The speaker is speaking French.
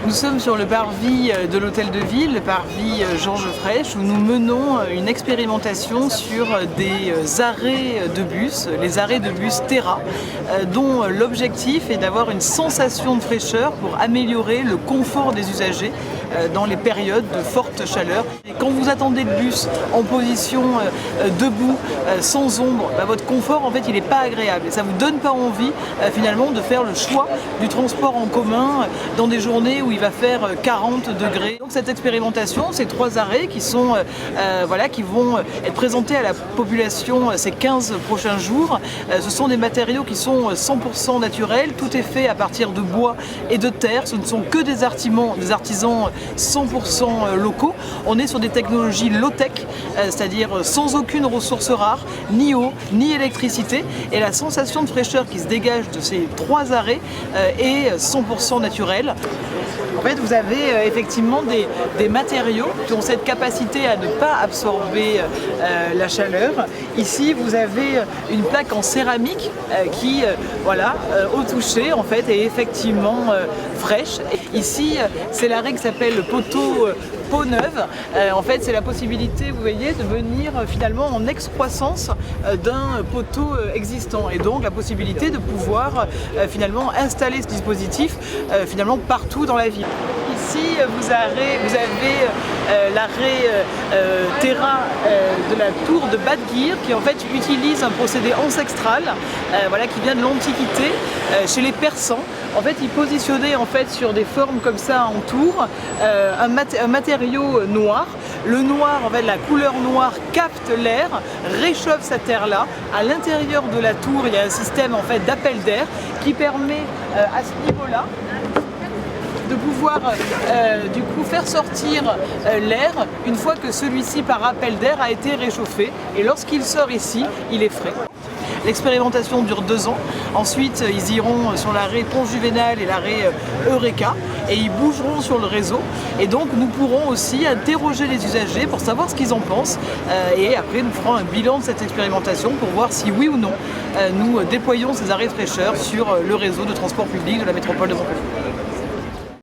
Nous sommes sur le parvis de l'Hôtel de Ville, le parvis Georges Frêche, où nous menons une expérimentation sur des arrêts de bus, les arrêts de bus Terra, dont l'objectif est d'avoir une sensation de fraîcheur pour améliorer le confort des usagers dans les périodes de forte chaleur. Et quand vous attendez le bus en position debout, sans ombre, votre confort en fait il n'est pas agréable et ça ne vous donne pas envie finalement de faire le choix du transport en commun dans des journées où il va faire 40 degrés. Donc cette expérimentation, ces 3 arrêts qui sont qui vont être présentés à la population ces 15 prochains jours, ce sont des matériaux qui sont 100% naturels, tout est fait à partir de bois et de terre, ce ne sont que des artisans 100% locaux. On est sur des technologies low-tech, c'est-à-dire sans aucune ressource rare, ni eau, ni électricité, et la sensation de fraîcheur qui se dégage de ces 3 arrêts est 100% naturelle. En fait, vous avez effectivement des matériaux qui ont cette capacité à ne pas absorber la chaleur. Ici, vous avez une plaque en céramique qui, au toucher, en fait, est effectivement fraîche. Ici, c'est l'arrêt qui s'appelle le poteau peau neuve. En fait, c'est la possibilité, vous voyez, de venir finalement en excroissance d'un poteau existant et donc la possibilité de pouvoir finalement installer ce dispositif finalement partout dans la ville. Ici, vous avez l'arrêt Terra de la tour de Badguir qui en fait utilise un procédé ancestral qui vient de l'Antiquité chez les Persans. En fait, ils positionnaient en fait sur des formes comme ça en tour un matériau noir. Le noir, en fait, la couleur noire capte l'air, réchauffe cette air-là. À l'intérieur de la tour, il y a un système en fait d'appel d'air qui permet à ce niveau-là de pouvoir du coup faire sortir l'air une fois que celui-ci par appel d'air a été réchauffé et lorsqu'il sort ici, il est frais. L'expérimentation dure 2 ans, ensuite ils iront sur l'arrêt Pont-Juvénal et l'arrêt Eureka et ils bougeront sur le réseau et donc nous pourrons aussi interroger les usagers pour savoir ce qu'ils en pensent et après nous ferons un bilan de cette expérimentation pour voir si oui ou non nous déployons ces arrêts de fraîcheur sur le réseau de transport public de la métropole de Montpellier.